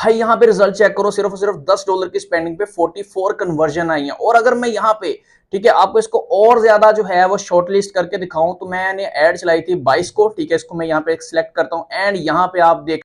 भाई यहाँ पे रिजल्ट चेक करो, सिर्फ और सिर्फ $10 की स्पेंडिंग पे 44 कन्वर्जन आई है। और अगर मैं यहाँ पे ठीक है आपको इसको और ज्यादा जो है वो शॉर्ट लिस्ट करके दिखाऊं तो मैंने ऐड चलाई थी 22 को। ठीक है, इसको मैं यहाँ पे सिलेक्ट करता हूँ एंड यहाँ पे आप देख।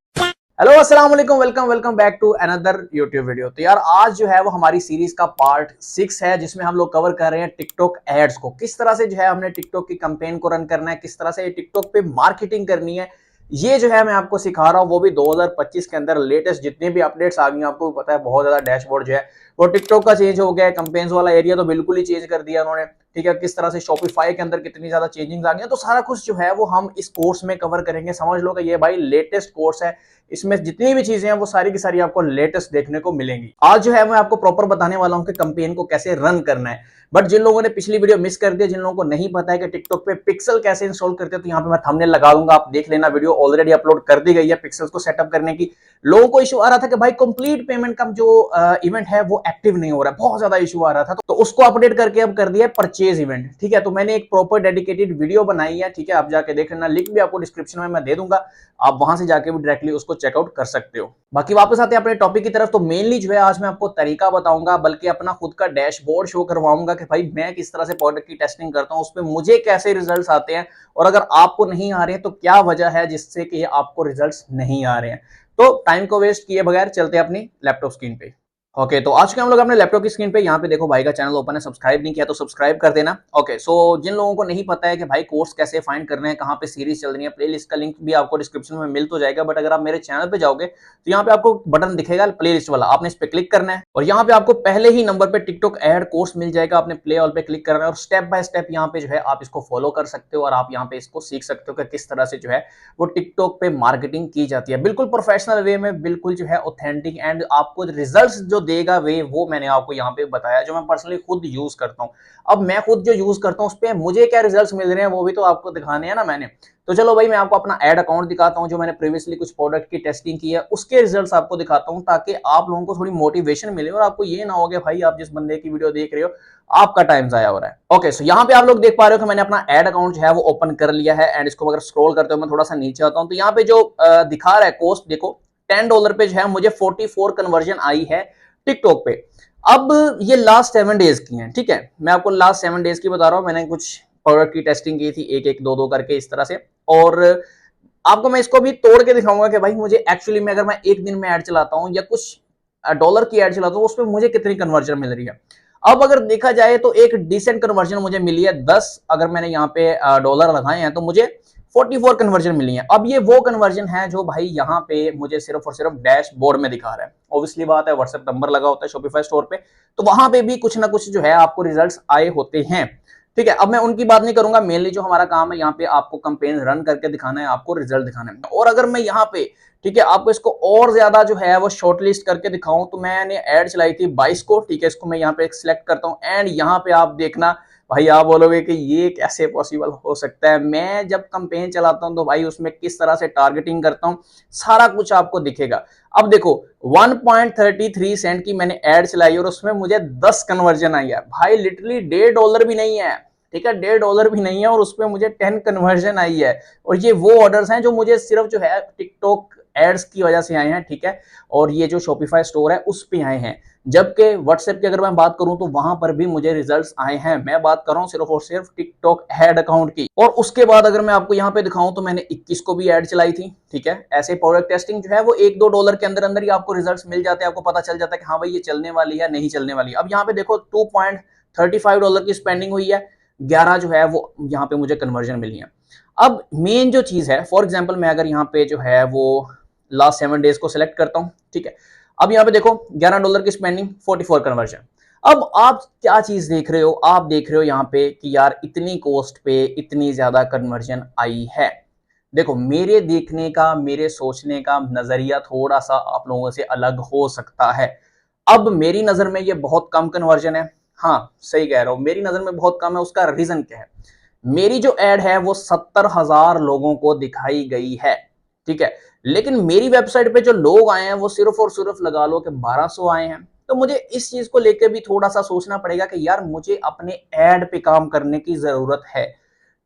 हेलो अस्सलाम वालेकुम, welcome welcome back to another YouTube video. तो यार आज जो है वो हमारी सीरीज का पार्ट 6 है, जिसमें हम लोग कवर कर रहे हैं टिकटॉक एड्स को। किस तरह से जो है हमने टिकटॉक की कैंपेन को रन करना है, किस तरह से टिकटॉक पे मार्केटिंग करनी है, ये जो है मैं आपको सिखा रहा हूँ। वो भी 2025 के अंदर लेटेस्ट जितने भी अपडेट्स आ गई, आपको पता है बहुत ज्यादा डैशबोर्ड जो है वो टिकटॉक का चेंज हो गया है। कैंपेन्स वाला एरिया तो बिल्कुल ही चेंज कर दिया उन्होंने। ठीक है, किस तरह से शॉपिफाई के अंदर कितनी ज्यादा चेंजिंग आ गई है, तो सारा कुछ जो है वो हम इस कोर्स में कवर करेंगे। समझ लो कि ये भाई लेटेस्ट कोर्स है, इसमें जितनी भी चीजें हैं वो सारी की सारी आपको लेटेस्ट देखने को मिलेंगी। आज जो है मैं आपको प्रॉपर बताने वाला हूं कि कैंपेन को कैसे रन करना है। बट जिन लोगों ने पिछली वीडियो मिस कर दिया, जिन लोगों को नहीं पता है कि टिकटॉक पे पिक्सल कैसे इंस्टॉल करते हैं, तो यहाँ पे मैं थंबनेल लगा दूंगा, आप देख लेना। वीडियो ऑलरेडी अपलोड कर दी गई है पिक्सल्स को सेटअप करने की। लोगों को इशू आ रहा था कि भाई कंप्लीट पेमेंट का जो इवेंट है वो एक्टिव नहीं हो रहा है, बहुत ज्यादा इशू आ रहा था। तो उसको अपडेट करके अब कर दिया है परचेज इवेंट। ठीक है, तो मैंने एक प्रॉपर डेडिकेटेड वीडियो बनाई है। ठीक है, आप जाके देख लेना, लिंक भी आपको डिस्क्रिप्शन में मैं दे दूंगा, आप वहां से जाके भी डायरेक्टली उसको चेकआउट कर सकते हो। बाकी वापस आते हैं अपने टॉपिक की तरफ। तो मेनली जो है आज मैं आपको तरीका बताऊंगा, बल्कि अपना खुद का डैशबोर्ड शो करवाऊंगा कि भाई मैं किस तरह से प्रोडक्ट की टेस्टिंग करता हूं, उसमें मुझे कैसे रिजल्ट्स आते हैं, और अगर आपको नहीं आ रहे हैं तो क्या वजह है जिससे कि आपको रिजल्ट्स नहीं आ रहे हैं। तो टाइम को वेस्ट किए बगैर चलते हैं अपनी लैपटॉप स्क्रीन पे। ओके, तो आज के हम लोग अपने लैपटॉप की स्क्रीन पे यहाँ पे देखो, भाई का चैनल ओपन है, सब्सक्राइब नहीं किया तो सब्सक्राइब कर देना। ओके, सो जिन लोगों को नहीं पता है कि भाई कोर्स कैसे फाइंड करना है, कहाँ पे सीरीज चल रही है, प्लेलिस्ट का लिंक भी आपको डिस्क्रिप्शन में मिल तो जाएगा। बट अगर आप मेरे चैनल पे जाओगे तो यहाँ पे आपको बटन दिखेगा प्लेलिस्ट वाला, आपने इस पे क्लिक करना है और यहाँ पे आपको पहले ही नंबर पे टिकटॉक एड कोर्स मिल जाएगा। आपने प्ले ऑल पे क्लिक करना है और स्टेप बाय स्टेप यहाँ पे जो है आप इसको फॉलो कर सकते हो और आप यहाँ पे इसको सीख सकते हो कि किस तरह से जो है वो टिकटॉक पे मार्केटिंग की जाती है, बिल्कुल प्रोफेशनल वे में, बिल्कुल जो है ऑथेंटिक, एंड आपको रिजल्ट्स जो देगा वे वो मैंने आपको यहाँ पे बताया, जो मैं पर्सनली खुद यूज करता हूँ। अब मैं खुद जो यूज करता हूँ उस पर मुझे क्या रिजल्ट्स मिल रहे हैं वो भी तो आपको दिखाने हैं ना मैंने। तो चलो भाई मैं आपको अपना एड अकाउंट दिखाता हूँ, जो मैंने प्रीवियसली कुछ प्रोडक्ट की टेस्टिंग की है उसके रिजल्ट्स आपको दिखाता हूँ, ताकि आप लोगों को थोड़ी मोटिवेशन मिले और आपको ये ना हो कि भाई आप जिस बंदे की वीडियो देख रहे हो आपका टाइम जाया हो रहा है। ओके, सो यहाँ पे आप लोग देख पा रहे हो कि मैंने अपना एड अकाउंट जो है वो ओपन कर लिया है। एंड इसको अगर स्क्रॉल करते हो, मैं थोड़ा सा नीचे आता हूँ, तो यहाँ पे जो दिखा रहा है कॉस्ट देखो, $10 पे जो है मुझे 44 कन्वर्जन आई है टिकटॉक पे। अब ये लास्ट 7 डेज की है। ठीक है, मैं आपको लास्ट 7 डेज की बता रहा हूँ। मैंने कुछ प्रोडक्ट की टेस्टिंग की थी, एक एक दो दो करके इस तरह से, और आपको मैं इसको भी तोड़ के दिखाऊंगा कि भाई मुझे एक्चुअली में अगर मैं एक दिन में ऐड चलाता हूँ या कुछ डॉलर की ऐड चलाता हूँ उसमें मुझे कितनी कन्वर्जन मिल रही है। अब अगर देखा जाए तो एक डिसेंट कन्वर्जन मुझे मिली है 10, अगर मैंने यहाँ पे डॉलर लगाए हैं तो मुझे 44 कन्वर्जन मिली है। अब ये वो कन्वर्जन है जो भाई यहाँ पे मुझे सिर्फ और सिर्फ डैशबोर्ड में दिखा रहा है। ऑब्वियसली बात है, व्हाट्सएप नंबर लगा होता है शॉपिफाई स्टोर पे, तो वहां पे भी कुछ ना कुछ जो है आपको रिजल्ट्स आए होते हैं। ठीक है, अब मैं उनकी बात नहीं करूंगा, मेनली जो हमारा काम है यहाँ पे आपको कैंपेन रन करके दिखाना है, आपको रिजल्ट दिखाना है। और अगर मैं यहाँ पे ठीक है आपको इसको और ज्यादा जो है वो शॉर्टलिस्ट करके दिखाऊं तो मैंने ऐड चलाई थी 22 को। ठीक है, इसको मैं यहाँ पे सिलेक्ट करता हूँ एंड यहाँ पे आप देखना, भाई आप बोलोगे कि ये कैसे पॉसिबल हो सकता है। मैं जब कैंपेन चलाता हूं तो भाई उसमें किस तरह से टारगेटिंग करता हूं सारा कुछ आपको दिखेगा। अब देखो 1.33 सेंट की मैंने ऐड चलाई और उसमें मुझे 10 कन्वर्जन आई है। भाई लिटरली $1.5 भी नहीं है। ठीक है, $1.5 भी नहीं है और उसमें मुझे 10 कन्वर्जन आई है। और ये वो ऑर्डर्स हैं जो मुझे सिर्फ जो है टिकटॉक एड्स की वजह से आए हैं। ठीक है, और ये जो शॉपिफाई स्टोर है उस पे आए हैं। जबकि व्हाट्सएप की अगर मैं बात करूं तो वहां पर भी मुझे रिजल्ट्स आए हैं। मैं बात कर रहा हूं सिर्फ और सिर्फ टिकटॉक एड अकाउंट की। और उसके बाद अगर मैं आपको यहां पे दिखाऊं तो मैंने 21 को भी ऐड चलाई थी। ठीक है, ऐसे प्रोडक्ट टेस्टिंग जो है वो $1-2 के अंदर अंदर ही आपको रिजल्ट्स मिल जाते हैं, आपको पता चल जाता है कि हाँ भाई ये चलने वाली है नहीं चलने वाली। अब यहाँ पे देखो $2.35 की स्पेंडिंग हुई है, 11 जो है वो यहाँ पे मुझे कन्वर्जन मिली है। अब मेन जो चीज है, फॉर एग्जाम्पल मैं अगर यहाँ पे जो है वो लास्ट 7 डेज को सिलेक्ट करता हूँ। ठीक है, अब यहाँ पे देखो $11 की स्पेंडिंग, 44 कन्वर्जन। अब आप क्या चीज देख रहे हो, आप देख रहे हो यहाँ पे कि यार इतनी कॉस्ट पे इतनी ज्यादा कन्वर्जन आई है। देखो मेरे देखने का, मेरे सोचने का नजरिया थोड़ा सा आप लोगों से अलग हो सकता है। अब मेरी नजर में ये बहुत कम कन्वर्जन है। हाँ सही कह रहा हूं, मेरी नजर में बहुत कम है। उसका रीजन क्या है, मेरी जो एड है वो 70,000 लोगों को दिखाई गई है। ठीक है, लेकिन मेरी वेबसाइट पे जो लोग आए हैं वो सिर्फ और सिर्फ लगा लो कि 1200 आए हैं। तो मुझे इस चीज को लेकर भी थोड़ा सा सोचना पड़ेगा कि यार मुझे अपने एड पे काम करने की जरूरत है।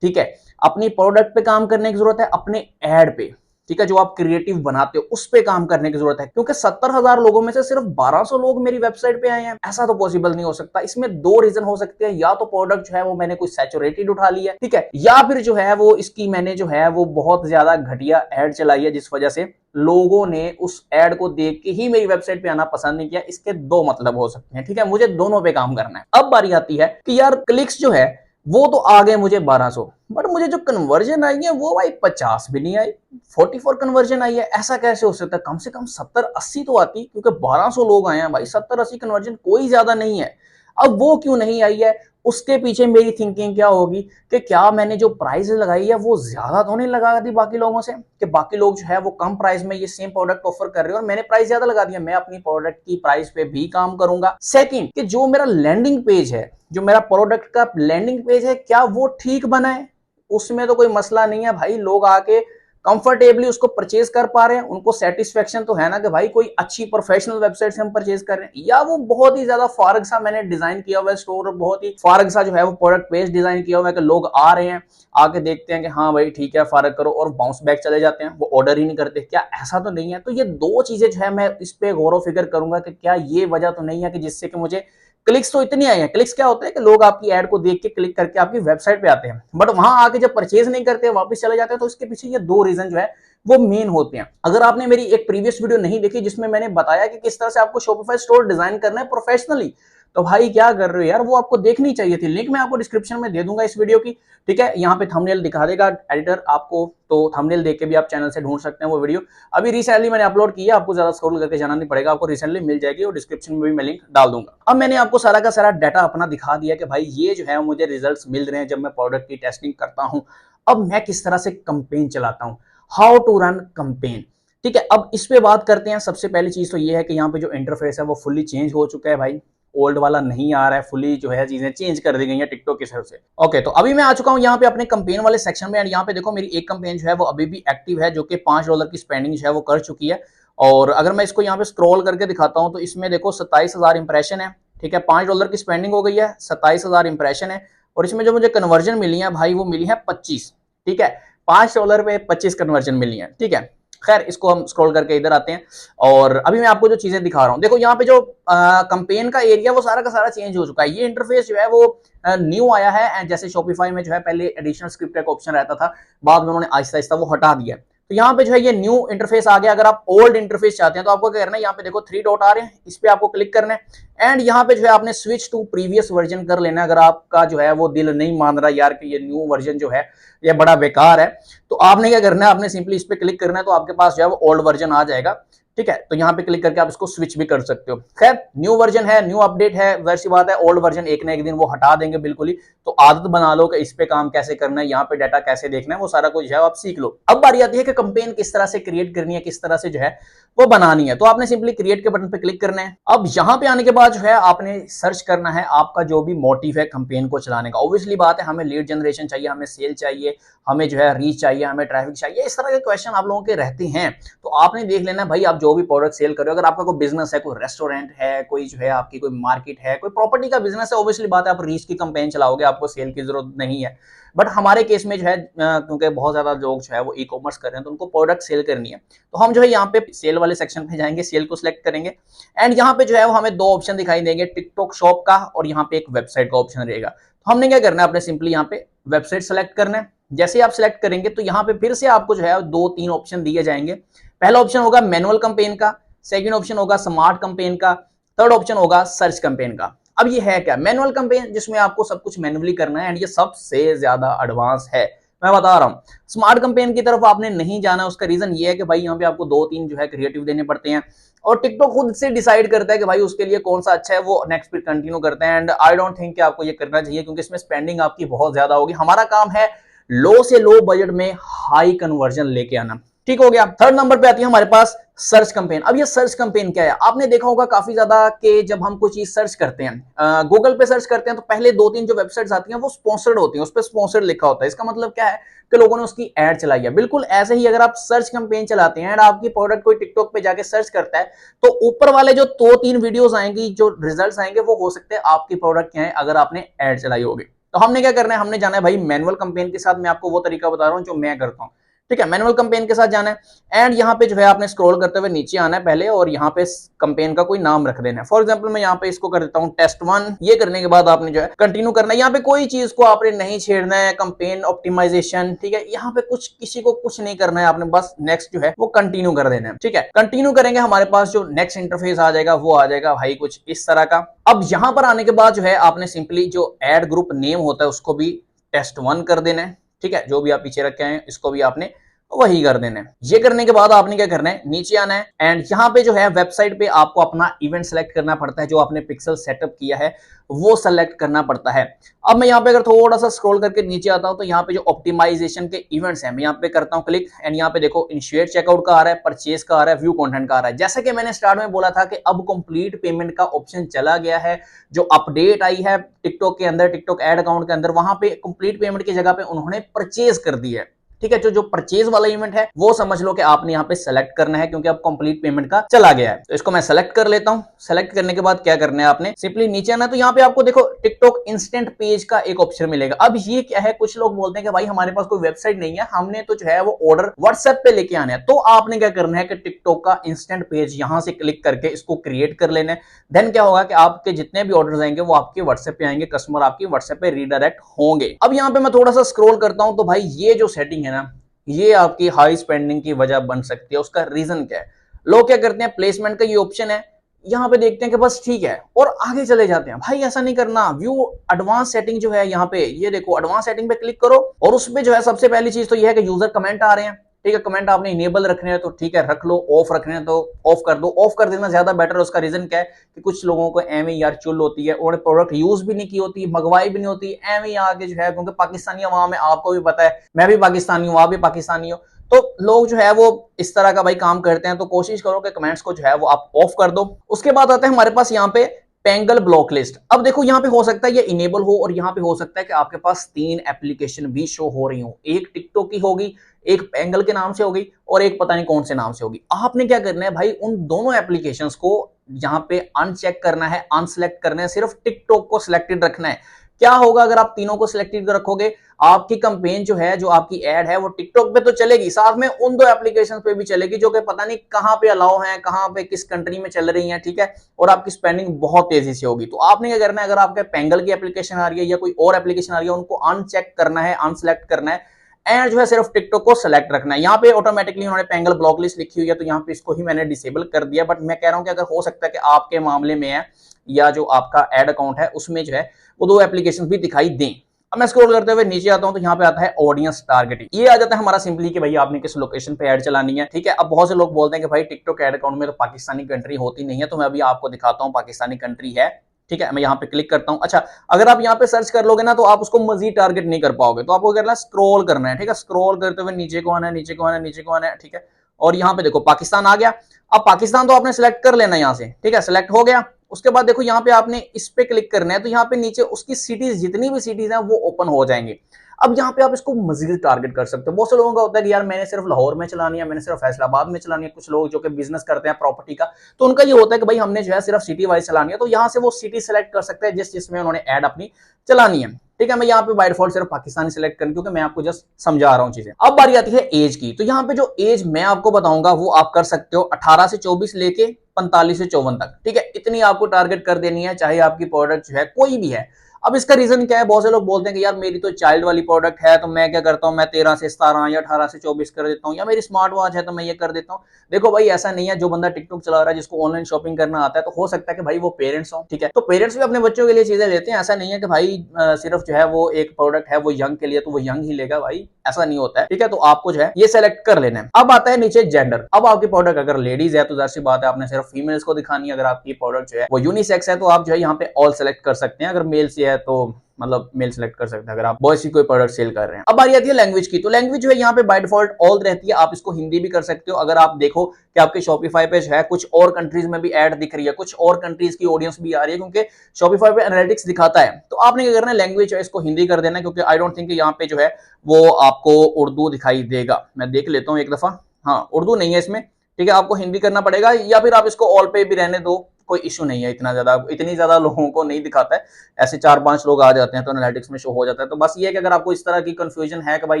ठीक है, अपनी प्रोडक्ट पे काम करने की जरूरत है, अपने एड पे। ठीक है, जो आप क्रिएटिव बनाते हो उस पे काम करने की जरूरत है, क्योंकि 70,000 लोगों में से सिर्फ 1200 लोग मेरी वेबसाइट पे आए हैं, ऐसा तो पॉसिबल नहीं हो सकता। इसमें दो रीजन हो सकते हैं, या तो प्रोडक्ट जो है वो मैंने कुछ सैचुरेटेड उठा लिया, ठीक है, या फिर जो है वो इसकी मैंने जो है वो बहुत ज्यादा घटिया एड चलाई है, जिस वजह से लोगों ने उस एड को देख के ही मेरी वेबसाइट पे आना पसंद नहीं किया। इसके दो मतलब हो सकते हैं, ठीक है, मुझे दोनों पे काम करना है। अब बारी आती है कि यार क्लिक्स जो है वो तो आ गए मुझे 1200, बट मुझे जो कन्वर्जन आई है वो भाई 50 भी नहीं आई, 44 कन्वर्जन आई है। ऐसा कैसे हो सकता है? कम से कम 70-80 तो आती, क्योंकि 1200 लोग आए हैं भाई, 70-80 कन्वर्जन कोई ज्यादा नहीं है। अब वो क्यों नहीं आई है, उसके पीछे मेरी थिंकिंग क्या होगी कि क्या मैंने जो प्राइस लगाई है वो ज्यादा तो नहीं लगा दी बाकी लोगों से, कि बाकी लोग जो है वो कम प्राइस में ये सेम प्रोडक्ट ऑफर कर रहे हैं और मैंने प्राइस ज्यादा लगा दिया। मैं अपनी प्रोडक्ट की प्राइस पे भी काम करूंगा। सेकंड, कि जो मेरा लैंडिंग पेज है, जो मेरा प्रोडक्ट का लैंडिंग पेज है, क्या वो ठीक बना है? उसमें तो कोई मसला नहीं है भाई, लोग आके कंफर्टेबली उसको परचेज कर पा रहे हैं, उनको सेटिस्फेक्शन तो है ना कि भाई कोई अच्छी प्रोफेशनल वेबसाइट से हम परचेज कर रहे हैं। या वो बहुत ही ज्यादा फारग सा मैंने डिजाइन किया हुआ है स्टोर, बहुत ही फारग सा जो है वो प्रोडक्ट पेज डिजाइन किया हुआ है कि लोग आ रहे हैं, आके देखते हैं कि हाँ भाई ठीक है फारग करो, और बाउंस बैक चले जाते हैं, वो ऑर्डर ही नहीं करते। क्या ऐसा तो नहीं है? तो ये दो चीजें जो है मैं इस पे गौर फिक्र करूंगा कि क्या ये वजह तो नहीं है कि जिससे कि मुझे क्लिक्स तो इतनी आई हैं। क्लिक्स क्या होता है कि लोग आपकी एड को देख के क्लिक करके आपकी वेबसाइट पे आते हैं, बट वहां आके जब परचेज नहीं करते, वापस चले जाते हैं। तो इसके पीछे ये दो रीजन जो है वो मेन होते हैं। अगर आपने मेरी एक प्रीवियस वीडियो नहीं देखी जिसमें मैंने बताया कि किस तरह से आपको शॉपिफाई स्टोर डिजाइन करना है प्रोफेशनली, तो भाई क्या कर रहे हो यार, वो आपको देखनी चाहिए थी। लिंक मैं आपको डिस्क्रिप्शन में दे दूंगा इस वीडियो की, ठीक है, यहाँ पे थंबनेल दिखा देगा एडिटर आपको, तो थंबनेल देख के भी आप चैनल से ढूंढ सकते हैं वो वीडियो। अभी रिसेंटली मैंने अपलोड किया, आपको ज्यादा स्क्रॉल करके जाना नहीं पड़ेगा, आपको रिसेंटली मिल जाएगी और डिस्क्रिप्शन में भी मैं लिंक डाल दूंगा। अब मैंने आपको सारा का सारा डाटा अपना दिखा दिया कि भाई ये जो है मुझे रिजल्ट्स मिल रहे हैं जब मैं प्रोडक्ट की टेस्टिंग करता हूं। अब मैं किस तरह से कंपेन चलाता हूं, हाउ टू रन कंपेन, ठीक है। अब इस पे बात करते हैं। सबसे पहली चीज तो ये है कि यहाँ पे जो इंटरफेस है वो फुल्ली चेंज हो चुका है भाई, ओल्ड वाला नहीं आ रहा है, फुली जो है चीजें चेंज कर दी गई हैं टिकटॉक की तरफ से। ओके, तो अभी मैं आ चुका हूं यहाँ पे अपने कंपेन वाले सेक्शन में, एंड यहाँ पे देखो मेरी एक कंपेन जो है वो अभी भी एक्टिव है, जो कि $5 की स्पेंडिंग जो है वो कर चुकी है। और अगर मैं इसको यहाँ पे स्क्रॉल करके दिखाता हूँ तो इसमें देखो 27,000 इंप्रेशन है, ठीक है, $5 की स्पेंडिंग हो गई है, 27,000 इंप्रेशन है, और इसमें जो मुझे कन्वर्जन मिली है भाई वो मिली है 25, ठीक है, $5 पे 25 कन्वर्जन मिली है, ठीक है। खैर इसको हम स्क्रॉल करके इधर आते हैं, और अभी मैं आपको जो चीजें दिखा रहा हूं, देखो यहाँ पे जो कंपेन का एरिया वो सारा का सारा चेंज हो चुका है। ये इंटरफेस जो है वो न्यू आया है, एंड जैसे शॉपिफाई में जो है पहले एडिशनल स्क्रिप्ट का ऑप्शन रहता था, बाद में उन्होंने आहिस्ता आहिस्ता वो हटा दिया। तो यहाँ पे जो है ये न्यू इंटरफेस आ गया। अगर आप ओल्ड इंटरफेस चाहते हैं तो आपको क्या करना है, यहाँ पे देखो 3 डॉट आ रहे हैं, इस पे आपको क्लिक करना है, एंड यहाँ पे जो है आपने स्विच टू प्रीवियस वर्जन कर लेना है। अगर आपका जो है वो दिल नहीं मान रहा यार कि ये न्यू वर्जन जो है ये बड़ा बेकार है, तो आपने क्या करना है, आपने सिंपली इस पे क्लिक करना है, तो आपके पास जो है वो ओल्ड वर्जन आ जाएगा, ठीक है। तो यहाँ पे क्लिक करके आप इसको स्विच भी कर सकते हो। खैर न्यू वर्जन है, न्यू अपडेट है, वैसी बात है, ओल्ड वर्जन एक ना एक दिन वो हटा देंगे बिल्कुल ही। तो आदत बना लो कि इस पे काम कैसे करना है, यहाँ पे डाटा कैसे देखना है, वो सारा कुछ है आप सीख लो। अब बारी आती है कि कंपेन किस तरह से क्रिएट करनी है, किस तरह से जो है वो बनानी है। तो आपने सिंपली क्रिएट के बटन पे क्लिक करना है। अब यहाँ पे आने के बाद जो है आपने सर्च करना है आपका जो भी मोटिव है कंपेन को चलाने का। ऑब्वियसली बात है, हमें लीड जनरेशन चाहिए, हमें सेल चाहिए, हमें जो है रीच चाहिए, हमें ट्रैफिक चाहिए, इस तरह के क्वेश्चन आप लोगों के रहते हैं। तो आपने देख लेना भाई, आप जो भी प्रोडक्ट सेल कर रहे हो, अगर आपका कोई बिजनेस है, कोई रेस्टोरेंट है, कोई जो है आपकी कोई मार्केट है, कोई प्रॉपर्टी का बिजनेस है, ऑब्वियसली बात है आप रीच की कंपेन चलाओगे, आपको सेल की जरूरत नहीं है। बट हमारे केस में जो है क्योंकि बहुत ज्यादा लोग जो है वो ई कॉमर्स कर रहे हैं, तो उनको प्रोडक्ट सेल करनी है, तो हम जो है यहाँ पे सेल वाले सेक्शन पे जाएंगे, सेल को सिलेक्ट करेंगे, एंड यहाँ पे जो है वो हमें दो ऑप्शन दिखाई देंगे, टिकटॉक शॉप का और यहाँ पे एक वेबसाइट का ऑप्शन रहेगा। तो हमने क्या करना है, अपने सिंपली यहाँ पे वेबसाइट सेलेक्ट करना है। जैसे ही आप सिलेक्ट करेंगे तो यहाँ पे फिर से आपको जो है 2-3 ऑप्शन दिए जाएंगे। पहला ऑप्शन होगा मैनुअल कंपेन का, सेकंड ऑप्शन होगा स्मार्ट कंपेन का, थर्ड ऑप्शन होगा सर्च कंपेन का। अब ये है क्या, मैनुअल कंपेन, जिसमें आपको सब कुछ मैनुअली करना है, एंड ये सबसे ज्यादा एडवांस है, मैं बता रहा हूँ। स्मार्ट कंपेन की तरफ आपने नहीं जाना, उसका रीजन ये है कि भाई यहाँ पे आपको 2-3 जो है क्रिएटिव देने पड़ते हैं, और टिकटॉक खुद से डिसाइड करता है कि भाई उसके लिए कौन सा अच्छा है, वो नेक्स्ट पे कंटिन्यू करते हैं। एंड आई डोंट थिंक कि आपको ये करना चाहिए, क्योंकि इसमें स्पेंडिंग आपकी बहुत ज्यादा होगी। हमारा काम है लो से लो बजट में हाई कन्वर्जन लेके आना, ठीक हो गया। थर्ड नंबर पे आती है हमारे पास सर्च कंपेन। अब ये सर्च कंपेन क्या है, आपने देखा होगा काफी ज्यादा कि जब हम कोई चीज सर्च करते हैं, गूगल पे सर्च करते हैं, तो पहले 2-3 जो वेबसाइट्स आती हैं वो स्पॉन्सर्ड होती हैं, उस पर स्पॉन्सर्ड लिखा होता है। इसका मतलब क्या है कि लोगों ने उसकी एड चलाई है। बिल्कुल ऐसे ही अगर आप सर्च कंपेन चलाते हैं एंड आपकी प्रोडक्ट कोई टिकटॉक पे जाके सर्च करता है, तो ऊपर वाले जो 2-3 वीडियोस आएंगी, जो रिजल्ट्स आएंगे, वो हो सकते हैं आपकी प्रोडक्ट क्या है, अगर आपने एड चलाई होगी। तो हमने क्या करना है, हमने जाना है भाई मैनुअल कंपेन के साथ। मैं आपको वो तरीका बता रहा हूं जो मैं करता हूं, ठीक है, मैनुअल कैंपेन के साथ जाना है एंड यहाँ पे जो है आपने स्क्रॉल करते हुए नीचे आना है पहले और यहाँ पे कैंपेन का कोई नाम रख देना है। फॉर एग्जांपल मैं यहाँ पे इसको कर देता हूँ टेस्ट 1। ये करने के बाद आपने जो है कंटिन्यू करना है। यहाँ पे कोई चीज को आपने नहीं छेड़ना है, कैंपेन ऑप्टिमाइजेशन, ठीक है, यहाँ पे कुछ किसी को कुछ नहीं करना है, आपने बस नेक्स्ट जो है वो कंटिन्यू कर देना है। ठीक है, कंटिन्यू करेंगे हमारे पास जो नेक्स्ट इंटरफेस आ जाएगा वो आ जाएगा भाई कुछ इस तरह का। अब यहाँ पर आने के बाद जो है आपने सिंपली जो एड ग्रुप नेम होता है उसको भी टेस्ट 1 कर देना है। ठीक है, जो भी आप पीछे रखे हैं इसको भी आपने वही कर देना है। ये करने के बाद आपने क्या करना है, नीचे आना है एंड यहाँ पे जो है वेबसाइट पे आपको अपना इवेंट सेलेक्ट करना पड़ता है, जो आपने पिक्सल सेटअप किया है वो सेलेक्ट करना पड़ता है। अब मैं यहाँ पे अगर थोड़ा सा स्क्रॉल करके नीचे आता हूँ तो यहाँ पे जो ऑप्टिमाइजेशन के इवेंट्स हैं मैं यहाँ पे करता हूँ क्लिक एंड यहाँ पे देखो इनिशिएट चेकआउट का आ रहा है, परचेज का आ रहा है, व्यू कंटेंट का आ रहा है। जैसा कि मैंने स्टार्ट में बोला था कि अब कंप्लीट पेमेंट का ऑप्शन चला गया है, जो अपडेट आई है टिकटॉक के अंदर, टिकटॉक एड अकाउंट के अंदर, वहां पे कंप्लीट पेमेंट की जगह पे उन्होंने परचेज कर दी है। ठीक है, जो परचेज वाला इवेंट है वो समझ लो कि आपने यहाँ पे सेलेक्ट करना है क्योंकि अब कंप्लीट पेमेंट का चला गया है। तो इसको मैं सेलेक्ट कर लेता हूँ। सेलेक्ट करने के बाद क्या करना है, आपने सिंपली नीचे आना। तो यहाँ पे आपको देखो टिकटॉक इंस्टेंट पेज का एक ऑप्शन मिलेगा। अब ये क्या है, कुछ लोग बोलते हैं कि भाई हमारे पास कोई वेबसाइट नहीं है, हमने तो जो है वो ऑर्डर व्हाट्सएप पे लेके आना है। तो आपने क्या करना है कि टिकटॉक का इंस्टेंट पेज यहां से क्लिक करके इसको क्रिएट कर लेना है। देन क्या होगा कि आपके जितने भी ऑर्डर आएंगे वो आपके व्हाट्सएप पे आएंगे, कस्टमर आपकी व्हाट्सएप पे रीडायरेक्ट होंगे। अब यहाँ पे मैं थोड़ा सा स्क्रॉल करता हूं तो भाई ये जो सेटिंग है ना, ये आपकी हाई स्पेंडिंग की वजह बन सकती है। उसका रीजन क्या है, लोग क्या करते हैं, प्लेसमेंट का ये ऑप्शन है, यहाँ पे देखते हैं कि बस ठीक है और आगे चले जाते हैं। भाई ऐसा नहीं करना। व्यू एडवांस सेटिंग जो है यहाँ पे, ये देखो एडवांस सेटिंग पे क्लिक करो और उसमें जो है सबसे पहली चीज तो ये है कि यूजर कमेंट आ रहे हैं। ठीक है, कमेंट आपने इनेबल रखने हैं तो ठीक है रख लो, ऑफ रखने हैं तो ऑफ कर दो। ऑफ कर देना ज्यादा बेटर है। उसका रीजन क्या है कि कुछ लोगों को एवं यार चुल होती है और प्रोडक्ट यूज भी नहीं की होती, मंगवाई भी नहीं होती, एवं आगे जो है, क्योंकि पाकिस्तानी अवाम है, आपको भी पता है, मैं भी पाकिस्तानी हूँ, आप भी पाकिस्तानी हो, तो लोग जो है वो इस तरह का भाई काम करते हैं। तो कोशिश करो कि कमेंट्स को जो है वो आप ऑफ कर दो। उसके बाद आता है हमारे पास यहाँ पे पेंगल ब्लॉक लिस्ट। अब देखो यहाँ पे हो सकता है ये इनेबल हो और यहाँ पे हो सकता है कि आपके पास 3 एप्लीकेशन भी शो हो रही हो। एक टिकटॉक की होगी, एक पेंगल के नाम से होगी और एक पता नहीं कौन से नाम से होगी। आपने क्या करना है भाई, उन दोनों एप्लीकेशंस को यहाँ पे अनचेक करना है, अनसेलेक्ट करना है, सिर्फ टिकटॉक को सिलेक्टेड रखना है। क्या होगा अगर आप तीनों को सिलेक्टेड रखोगे, आपकी कैंपेन जो है, जो आपकी एड है वो टिकटॉक पे तो चलेगी, साथ में उन 2 एप्लीकेशन पे भी चलेगी जो कि पता नहीं कहां पे अलाउ हैं, कहां पे किस कंट्री में चल रही हैं। ठीक है, और आपकी स्पेंडिंग बहुत तेजी से होगी। तो आपने क्या करना है, अगर आपके पेंगल की एप्लीकेशन आ रही है या कोई और एप्लीकेशन आ रही है, उनको अनचेक करना है, अनसेलेक्ट करना है एंड जो है सिर्फ टिकटॉक को सेलेक्ट रखना है। यहाँ पे ऑटोमेटिकली उन्होंने पेंगल ब्लॉक लिस्ट लिखी हुई है तो यहाँ पे इसको ही मैंने डिसेबल कर दिया। बट मैं कह रहा हूँ कि अगर हो सकता है कि आपके मामले में है या जो आपका एड अकाउंट है उसमें जो है वो 2 एप्लीकेशन भी दिखाई दें। अब मैं स्क्रॉल करते हुए नीचे आता हूं तो यहाँ पे आता है ऑडियंस टारगेटिंग। ये आ जाता है हमारा सिंपली कि भाई आपने किस लोकेशन पे ऐड चलानी है। ठीक है, अब बहुत से लोग बोलते हैं कि भाई टिकटॉक ऐड अकाउंट में तो पाकिस्तानी कंट्री होती नहीं है, तो मैं अभी आपको दिखाता हूँ पाकिस्तानी कंट्री है। ठीक है, मैं यहाँ पे क्लिक करता हूँ। अच्छा, अगर आप यहाँ पे सर्च कर लोगे ना तो आप उसको मजीद टारगेट नहीं कर पाओगे, तो आपको करना है स्क्रॉल करना है। ठीक है, स्क्रॉल करते हुए नीचे को आना है, नीचे को आना है, नीचे को आना है। ठीक है, और यहाँ पे देखो पाकिस्तान आ गया। अब पाकिस्तान तो आपने सिलेक्ट कर लेना यहाँ से। ठीक है, सिलेक्ट हो गया। उसके बाद देखो यहाँ पे आपने इस पे क्लिक करना है तो यहाँ पे नीचे उसकी सिटीज, जितनी भी सिटीज हैं वो ओपन हो जाएंगी। अब यहाँ पे आप इसको मजीद टारगेट कर सकते हो। बहुत से लोगों का होता है कि यार मैंने सिर्फ लाहौर में चलानी है, मैंने सिर्फ फैसलाबाद में चलानी है। कुछ लोग जो कि बिजनेस करते हैं प्रॉपर्टी का, तो उनका ये होता है कि भाई हमने जो है सिर्फ सिटी वाइज चलानी है, तो यहाँ से वो सिटी सेलेक्ट कर सकते हैं जिसमें उन्होंने एड अपनी चलानी है। ठीक है, मैं यहाँ पे बाय डिफॉल्ट सिर्फ पाकिस्तानी सिलेक्ट करूँ क्योंकि मैं आपको जस्ट समझा रहा हूँ चीजें। अब बारी आती है एज की। तो यहाँ पे जो एज मैं आपको बताऊंगा वो आप कर सकते हो 18 से 24 लेके 45 से 54 तक। ठीक है, इतनी आपको टारगेट कर देनी है, चाहे आपकी प्रोडक्ट जो है कोई भी है। अब इसका रीजन क्या है, बहुत से लोग बोलते हैं कि यार मेरी तो चाइल्ड वाली प्रोडक्ट है तो मैं क्या करता हूं, मैं 13 से 17 या 18 से 24 कर देता हूं, या मेरी स्मार्ट वॉच है तो मैं ये कर देता हूं। देखो भाई ऐसा नहीं है, जो बंदा टिकटॉक चला रहा है, जिसको ऑनलाइन शॉपिंग करना आता है, तो हो सकता है कि भाई वो पेरेंट्स हो। ठीक है, तो पेरेंट्स भी अपने बच्चों के लिए चीजें लेते हैं। ऐसा नहीं है कि भाई सिर्फ जो है वो एक प्रोडक्ट है वो यंग के लिए तो वो यंग ही लेगा, भाई ऐसा नहीं होता है। ठीक है, तो आपको जो है ये सेलेक्ट कर लेना है। अब आता है नीचे जेंडर। अब आपकी प्रोडक्ट अगर लेडीज है तो जाहिर सी बात है आपने सिर्फ फीमेल्स को दिखानी है। अगर आपकी प्रोडक्ट जो है वो यूनिसेक्स है तो आप जो है यहाँ पे ऑल सेलेक्ट कर सकते हैं। अगर मेल से है तो मतलब मेल सेलेक्ट कर सकते हैं अगर आप बॉयज की कोई प्रोडक्ट सेल कर रहे हैं। अब बारी आती है लैंग्वेज की। तो लैंग्वेज जो है यहाँ पे बाय डिफॉल्ट ऑल रहती है, आप इसको हिंदी भी कर सकते हो। अगर आप देखो कि आपके शॉपिफाई पे जो है कुछ और कंट्रीज में भी ऐड दिख रही है, कुछ और कंट्रीज की ऑडियंस भी आ रही है, क्योंकि शॉपिफाई पे एनालिटिक्स दिखाता है। तो आपने क्या करना है, लैंग्वेज है इसको हिंदी कर देना, क्योंकि आई डोंट थिंक यहाँ पे जो है वो आपको उर्दू दिखाई देगा। मैं देख लेता हूँ एक दफा, हाँ उर्दू नहीं है इसमें। ठीक है, आपको हिंदी करना पड़ेगा, या फिर आप इसको ऑल पे भी रहने दो, कोई इशू नहीं है इतना ज्यादा, इतनी ज्यादा लोगों को नहीं दिखाता है, ऐसे 4-5 लोग आ जाते हैं तो एनालिटिक्स में शो हो जाता है। तो बस ये है कि अगर आपको इस तरह की कंफ्यूजन है कि भाई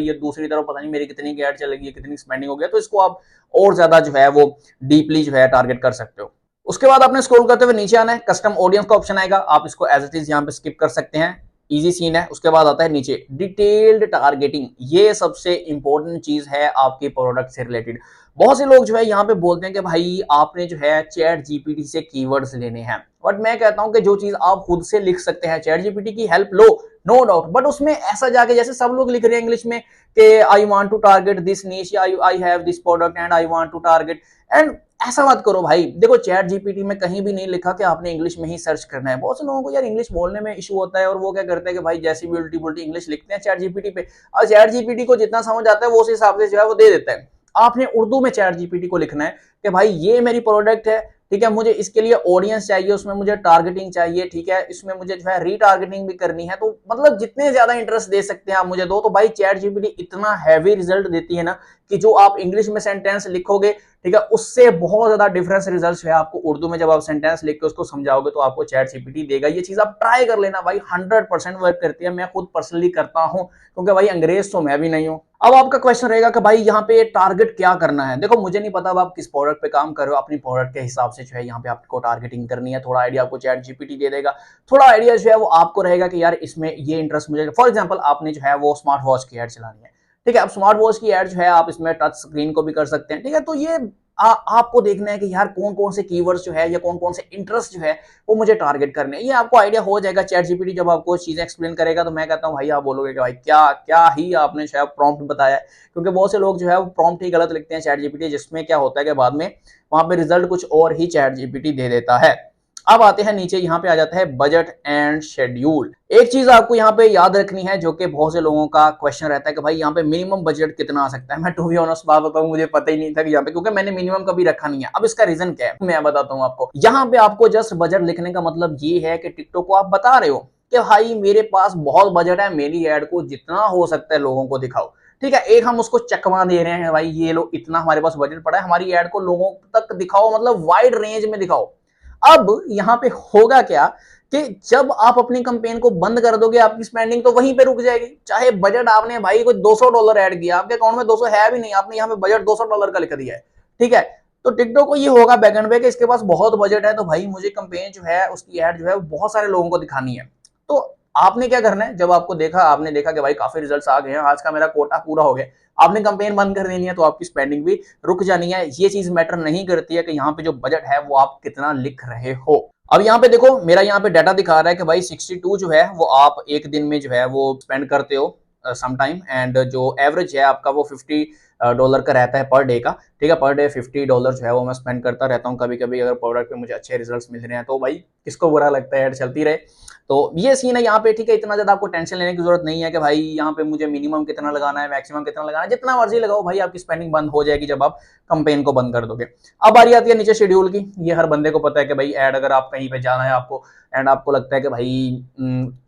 ये दूसरी तरफ पता नहीं मेरी कितनी ऐड चलेगी, कितनी स्पेंडिंग हो गया, तो इसको आप और ज्यादा जो है वो डीपली जो है टारगेट कर सकते हो। उसके बाद आपने स्क्रॉल करते हुए नीचे आना है, कस्टम ऑडियंस का ऑप्शन आएगा, आप इसको एज इट इज यहाँ पे स्किप कर सकते हैं, इजी सीन है। उसके बाद आता है नीचे डिटेल्ड टारगेटिंग, ये सबसे इंपॉर्टेंट चीज है आपके प्रोडक्ट से रिलेटेड। बहुत से लोग जो है यहाँ पे बोलते हैं कि भाई आपने जो है चैट जीपीटी से कीवर्ड्स लेने हैं, बट मैं कहता हूं कि जो चीज आप खुद से लिख सकते हैं चैट जीपीटी की हेल्प लो, नो डाउट, बट उसमें ऐसा जाके जैसे सब लोग लिख रहे हैं इंग्लिश में कि I want to target this niche, I have this product and I want to target, and ऐसा मत करो भाई। देखो चैट जीपीटी में कहीं भी नहीं लिखा कि आपने इंग्लिश में ही सर्च करना है। बहुत से लोगों को यार इंग्लिश बोलने में इशू होता है और वो क्या करते हैं कि भाई जैसी भी उल्टी पुल्टी इंग्लिश लिखते हैं चैट जीपीटी पे, और चैट जीपीटी को जितना समझ आता है वो उस हिसाब से जो है वो दे देता है। आपने उर्दू में चैट जीपीटी को लिखना है कि भाई ये मेरी प्रोडक्ट है, ठीक है, मुझे इसके लिए ऑडियंस चाहिए, उसमें मुझे टारगेटिंग चाहिए, ठीक है, इसमें मुझे जो है रीटारगेटिंग भी करनी है, तो मतलब जितने ज्यादा इंटरेस्ट दे सकते हैं आप मुझे दो। तो भाई चैट जीपीटी इतना हैवी रिजल्ट देती है ना कि जो आप इंग्लिश में सेंटेंस लिखोगे, ठीक है, उससे बहुत ज्यादा डिफरेंस रिजल्ट है आपको उर्दू में जब आप सेंटेंस लिख के उसको समझाओगे तो आपको चैट जीपीटी देगा। ये चीज आप ट्राई कर लेना भाई, 100% वर्क करती है, मैं खुद पर्सनली करता हूं, क्योंकि भाई अंग्रेज तो मैं भी नहीं हूं। अब आपका क्वेश्चन रहेगा कि भाई यहाँ पे टारगेट क्या करना है। देखो मुझे नहीं पता अब आप किस प्रोडक्ट पे काम कर रहे हो, अपनी प्रोडक्ट के हिसाब से जो है यहाँ पे आपको टारगेटिंग करनी है। थोड़ा आइडिया आपको चैट जीपीटी दे देगा, थोड़ा आइडिया जो है वो आपको रहेगा कि यार इसमें ये इंटरेस्ट मुझे, फॉर एग्जांपल आपने जो है वो स्मार्ट वॉच की एड चलानी है, ठीक है, अब स्मार्ट वॉच की एड जो है आप इसमें टच स्क्रीन को भी कर सकते हैं, ठीक है, तो ये आपको देखना है कि यार कौन कौन से कीवर्ड्स जो है या कौन कौन से इंटरेस्ट जो है वो मुझे टारगेट करने हैं। ये आपको आइडिया हो जाएगा। चैट जीपीटी जब आपको चीजें एक्सप्लेन करेगा तो मैं कहता हूँ भाई आप बोलोगे कि भाई क्या क्या ही आपने शायद प्रॉम्प्ट बताया है, क्योंकि बहुत से लोग जो है वो प्रॉम्प्ट ही गलत लिखते हैं चैट जीपीटी, जिसमें क्या होता है कि बाद में वहां पे रिजल्ट कुछ और ही चैट जीपीटी दे देता है। अब आते हैं नीचे, यहाँ पे आ जाता है बजट एंड शेड्यूल। एक चीज आपको यहाँ पे याद रखनी है जो कि बहुत से लोगों का क्वेश्चन रहता है कि भाई यहाँ पे मिनिमम बजट कितना आ सकता है। मैं टू बी ऑनेस्ट बात बताऊं, मुझे पता ही नहीं था कि यहाँ पे, क्योंकि मैंने मिनिमम कभी रखा नहीं है। अब इसका रीजन क्या है मैं बताता हूँ आपको। यहाँ पे आपको जस्ट बजट लिखने का मतलब ये है कि टिकटॉक को आप बता रहे हो कि भाई मेरे पास बहुत बजट है, मेरी एड को जितना हो सकता है लोगों को दिखाओ, ठीक है। एक हम उसको चकमा दे रहे हैं भाई ये लो इतना हमारे पास बजट पड़ा है, हमारी एड को लोगों तक दिखाओ, मतलब वाइड रेंज में दिखाओ। अब यहां पे होगा क्या कि जब आप अपनी कंपेन को बंद कर दोगे आपकी स्पेंडिंग तो वहीं पे रुक जाएगी। चाहे बजट आपने भाई कोई $200 ऐड किया, आपके अकाउंट में 200 है भी नहीं, आपने यहाँ पे बजट $200 का लिख दिया है, ठीक है, तो टिकटॉक को ये होगा बैकएंड पे कि इसके पास बहुत बजट है तो भाई मुझे कंपेन जो है उसकी एड जो है बहुत सारे लोगों को दिखानी है। तो आपने क्या करना है, जब आपको देखा, आपने देखा कि भाई काफी रिजल्ट्स आ गए हैं, आज का मेरा कोटा पूरा हो गया, आपने कंपेन बंद कर देनी है तो आपकी स्पेंडिंग भी रुक जानी है। ये चीज मैटर नहीं करती है कि यहाँ पे जो बजट है वो आप कितना लिख रहे हो। अब यहाँ पे देखो मेरा यहाँ पे डाटा दिखा रहा है कि भाई 62 जो है वो आप एक दिन में जो है वो स्पेंड करते हो समटाइम, एंड जो एवरेज है आपका वो $50 का रहता है पर डे का, ठीक है, पर डे $50 जो है वो मैं स्पेंड करता रहता हूँ। कभी कभी अगर प्रोडक्ट पे मुझे अच्छे रिजल्ट्स मिल रहे हैं तो भाई किसको बुरा लगता है, ऐड चलती रहे। तो ये सीन है यहाँ पे, ठीक है, इतना ज्यादा आपको टेंशन लेने की जरूरत नहीं है कि भाई यहाँ पे मुझे मिनिमम कितना लगाना है, मैक्सिमम कितना लगाना है, जितना मर्जी लगाओ भाई, आपकी स्पेंडिंग बंद हो जाएगी जब आप कंपेन को बंद कर दोगे। अब बारी आती है नीचे शेड्यूल की। ये हर बंदे को पता है कि भाई ऐड अगर आप कहीं पे जाना है आपको, एंड आपको लगता है कि भाई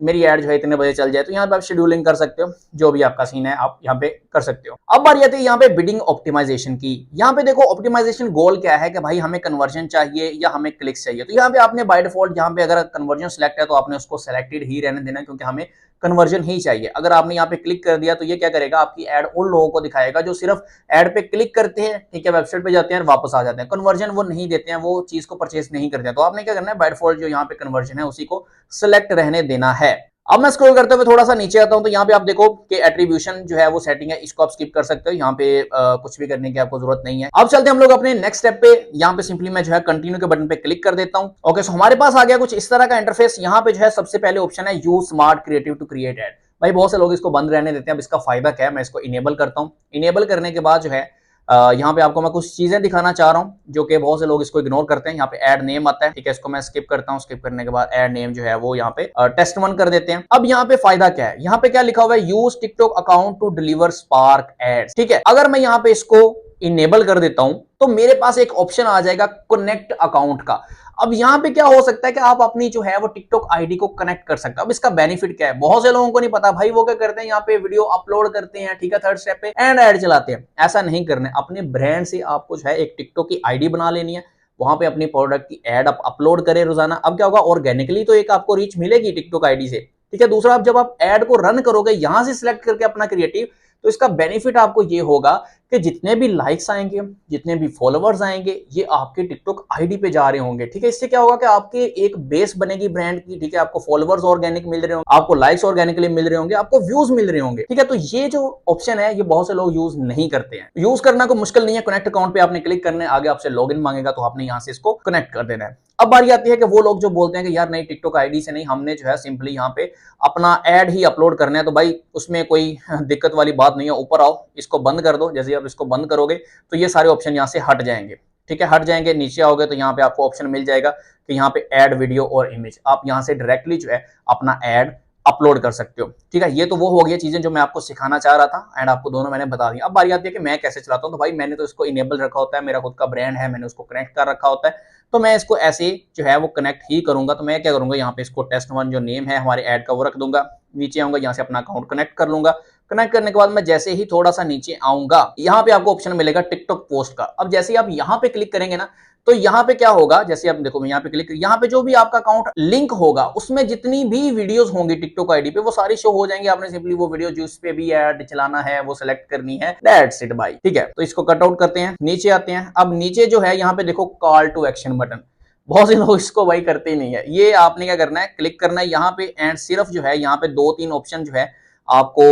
मेरी ऐड जो है इतने बजे चल जाए, तो यहाँ पे आप शेड्यूलिंग कर सकते हो, जो भी आपका सीन है आप यहाँ पे कर सकते हो। अब बारी आती है यहाँ पे बिडिंग ऑप्टिमाइजेशन की। यहाँ पे देखो ऑप्टिमाइजेशन गोल क्या है कि भाई हमें कन्वर्जन चाहिए या हमें क्लिक्स चाहिए। तो यहाँ पे आपने बाय डिफॉल्ट यहाँ पे अगर कन्वर्जन सिलेक्ट है तो आपने उसको सिलेक्टेड ही रहने देना, क्योंकि हमें कन्वर्जन ही चाहिए। अगर आपने यहाँ पे क्लिक कर दिया तो ये क्या करेगा, आपकी एड उन लोगों को दिखाएगा जो सिर्फ एड पे क्लिक करते हैं, ठीक है, वेबसाइट पे जाते हैं और वापस आ जाते हैं, कन्वर्जन वो नहीं देते हैं, वो चीज को परचेज नहीं करते हैं। तो आपने क्या करना है, बाय डिफॉल्ट जो यहाँ पे कन्वर्जन है उसी को सिलेक्ट रहने देना है। अब मैं स्क्रॉल करते हुए थोड़ा सा नीचे आता हूं तो यहाँ पे आप देखो कि एट्रीब्यूशन जो है वो सेटिंग है, इसको आप स्किप कर सकते हो, यहाँ पे कुछ भी करने की आपको जरूरत नहीं है। अब चलते हैं हम लोग अपने नेक्स्ट स्टेप पे। यहाँ पे सिंपली मैं जो है कंटिन्यू के बटन पे क्लिक कर देता हूँ। ओके, सो हमारे पास आ गया कुछ इस तरह का इंटरफेस। यहाँ पे जो है सबसे पहले ऑप्शन है use smart creative to create ad. भाई बहुत से लोग इसको बंद रहने देते हैं, अब इसका फायदा क्या है, मैं इसको इनेबल करता हूँ। इनेबल करने के बाद जो है यहाँ पे आपको मैं कुछ चीजें दिखाना चाह रहा हूँ जो कि बहुत से लोग इसको इग्नोर करते हैं। यहाँ पे ऐड नेम आता है, ठीक है, इसको मैं स्किप करता हूँ। स्किप करने के बाद ऐड नेम जो है वो यहाँ पे टेस्ट1 कर देते हैं। अब यहाँ पे फायदा क्या है, यहाँ पे क्या लिखा हुआ है, use TikTok account to deliver spark ads, ठीक है। अगर मैं यहाँ पे इसको इनेबल कर देता हूं तो मेरे पास एक ऑप्शन आ जाएगा कनेक्ट अकाउंट का। अब यहां पे क्या हो सकता है कि आप अपनी जो है वो टिकटॉक आईडी को कनेक्ट कर सकते हो। अब इसका बेनिफिट क्या है, बहुत से लोगों को नहीं पता भाई, वो क्या करते हैं यहाँ पे वीडियो अपलोड करते हैं, ठीक है, थर्ड स्टेप पे एंड ऐड चलाते हैं। ऐसा नहीं करना है, अपने ब्रांड से आपको जो है एक टिकटॉक की आईडी बना लेनी है, वहां पे अपनी प्रोडक्ट की एड आप अपलोड करें रोजाना। अब क्या होगा, ऑर्गेनिकली तो एक आपको रीच मिलेगी टिकटॉक आईडी से, ठीक है। दूसरा, जब आप एड को रन करोगे यहां से सिलेक्ट करके अपना क्रिएटिव, तो इसका बेनिफिट आपको ये होगा कि जितने भी लाइक्स आएंगे, जितने भी फॉलोवर्स आएंगे, ये आपके टिकटॉक आईडी पे जा रहे होंगे, ठीक है। इससे क्या होगा कि आपके एक बेस बनेगी ब्रांड की, ठीक है। आपको फॉलोवर्स ऑर्गेनिक मिल रहे होंगे, आपको लाइक्स ऑर्गेनिकली मिल रहे होंगे, आपको व्यूज मिल रहे होंगे, ठीक है। तो ये जो ऑप्शन है ये बहुत से लोग यूज नहीं करते हैं। यूज करना को मुश्किल नहीं है, कनेक्ट अकाउंट पे आपने क्लिक करना है, आगे आपसे लॉगिन मांगेगा तो आपने यहां से इसको कनेक्ट कर देना है। अब बारी आती है कि वो लोग जो बोलते हैं कि यार नहीं, टिकटॉक आईडी से नहीं, हमने जो है सिंपली यहाँ पे अपना एड ही अपलोड करना है, तो भाई उसमें कोई दिक्कत वाली बात नहीं है। ऊपर आओ, इसको बंद कर दो। जैसे आप इसको बंद करोगे तो ये सारे ऑप्शन यहाँ से हट जाएंगे, ठीक है, हट जाएंगे। नीचे आओगे तो यहाँ पे आपको ऑप्शन मिल जाएगा कि यहाँ पे ऐड वीडियो और इमेज, आप यहाँ से डायरेक्टली जो है अपना ऐड अपलोड कर सकते हो, ठीक है। ये तो वो हो गया चीजें जो मैं आपको सिखाना चाह रहा था, एंड आपको दोनों मैंने बता दिया। अब बारी आती है कि मैं कैसे चलाता हूँ। तो भाई मैंने तो इसको इनेबल रखा होता है, मेरा खुद का ब्रांड है, मैंने उसको कनेक्ट कर रखा होता है, तो मैं इसको ऐसे जो है वो कनेक्ट ही करूंगा। तो मैं क्या करूंगा, यहाँ पे इसको टेस्ट1 जो नेम है हमारे ऐड का वो रख दूंगा। नीचे आऊंगा, यहाँ से अपना अकाउंट कनेक्ट कर लूंगा। कनेक्ट करने के बाद मैं जैसे ही थोड़ा सा नीचे आऊंगा, यहाँ पे आपको ऑप्शन मिलेगा टिकटॉक पोस्ट का। अब जैसे ही आप यहाँ पे क्लिक करेंगे ना, तो यहाँ पे क्या होगा, जैसे आप देखो मैं यहाँ पे क्लिक, यहाँ पे जो भी आपका अकाउंट लिंक होगा उसमें जितनी भी वीडियोस होंगी टिकटॉक आईडी पे वो सारी शो हो जाएंगी। आपने सिंपली वो वीडियो जिस पे भी ऐड चलाना है वो सिलेक्ट करनी है, दैट्स इट भाई, ठीक है। तो इसको कट आउट करते हैं, नीचे आते हैं। अब नीचे जो है यहाँ पे देखो कॉल टू एक्शन बटन, बहुत से लोग इसको भाई करते ही नहीं है। ये आपने क्या करना है, क्लिक करना है यहाँ पे, एंड सिर्फ जो है यहाँ पे 2-3 ऑप्शन जो है आपको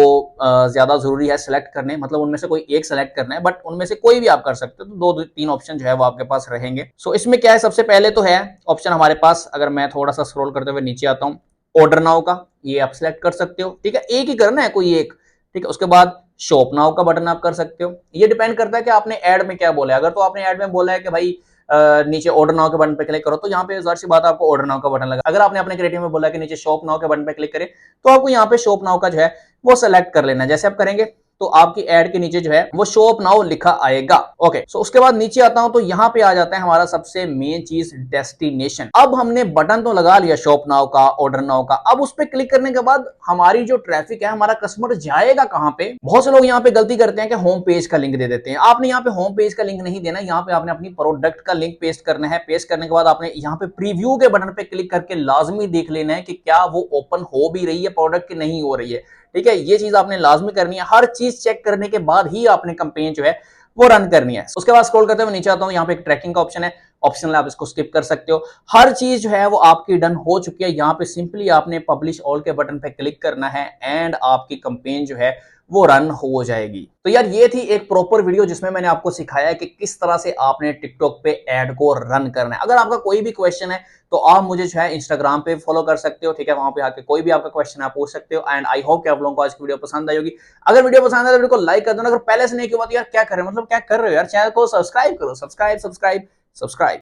ज्यादा जरूरी है सिलेक्ट करने, मतलब उनमें से कोई एक सिलेक्ट करना है, बट उनमें से कोई भी आप कर सकते हो। तो 2-3 ऑप्शन जो है वो आपके पास रहेंगे। सो इसमें क्या है, सबसे पहले तो है ऑप्शन हमारे पास, अगर मैं थोड़ा सा स्क्रॉल करते हुए नीचे आता हूँ, ऑर्डर नाउ का, ये आप सिलेक्ट कर सकते हो, ठीक है। एक ही करना है, कोई एक, ठीक है। उसके बाद शॉप नाउ का बटन आप कर सकते हो। ये डिपेंड करता है कि आपने एड में क्या बोला है। अगर तो आपने एड में बोला है कि भाई नीचे ऑर्डर नाउ के बटन पे क्लिक करो, तो यहाँ पे जाहिर सी बात है आपको ऑर्डर नाउ का बटन लगा। अगर आपने अपने क्रिएटिव में बोला है कि नीचे शॉप नाउ के बटन पे क्लिक करें, तो आपको यहाँ पे शॉप नाउ का जो है वो सेलेक्ट कर लेना। जैसे आप करेंगे तो आपकी एड के नीचे जो है वो शॉप नाउ लिखा आएगा। ओके, सो उसके बाद नीचे आता हूं तो यहाँ पे आ जाता है हमारा सबसे मेन चीज, डेस्टिनेशन। अब हमने बटन तो लगा लिया शॉप नाउ का, ऑर्डर नाउ का। अब उस पर क्लिक करने के बाद हमारी जो ट्रैफिक है, हमारा कस्टमर जाएगा कहां पे। बहुत से लोग यहाँ पे गलती करते हैं कि होम पेज का लिंक दे देते हैं। आपने यहाँ पे होम पेज का लिंक नहीं देना, यहाँ पे आपने अपनी प्रोडक्ट का लिंक पेस्ट करना है। पेस्ट करने के बाद आपने यहाँ पे प्रीव्यू के बटन पे क्लिक करके लाजमी देख लेना है कि क्या वो ओपन हो भी रही है प्रोडक्ट की नहीं हो रही है, ठीक है। ये चीज आपने लाजमी करनी है। हर चीज चेक करने के बाद ही आपने कैंपेन जो है वो रन करनी है। उसके बाद स्क्रॉल करते हुए नीचे आता हूं, यहाँ पे एक ट्रैकिंग का ऑप्शन है, ऑप्शनल आप इसको स्किप कर सकते हो। हर चीज जो है वो आपकी डन हो चुकी है। यहाँ पे सिंपली आपने पब्लिश ऑल के बटन पे क्लिक करना है, एंड आपकी कैंपेन जो है वो रन हो जाएगी। तो यार ये थी एक प्रॉपर वीडियो जिसमें मैंने आपको सिखाया है कि किस तरह से आपने टिकटॉक पे ऐड को रन करना है। अगर आपका कोई भी क्वेश्चन है तो आप मुझे जो है इंस्टाग्राम पे फॉलो कर सकते हो, ठीक है। वहां पे आके कोई भी आपका क्वेश्चन आप पूछ सकते हो। एंड आई होप कि आप लोगों को आज की वीडियो पसंद आई होगी। अगर वीडियो पसंद आए तो वीडियो को लाइक कर दो। अगर पहले से नहीं किया तो यार क्या कर रहे हो, मतलब क्या कर रहे हो यार, चैनल को सब्सक्राइब करो, सब्सक्राइब।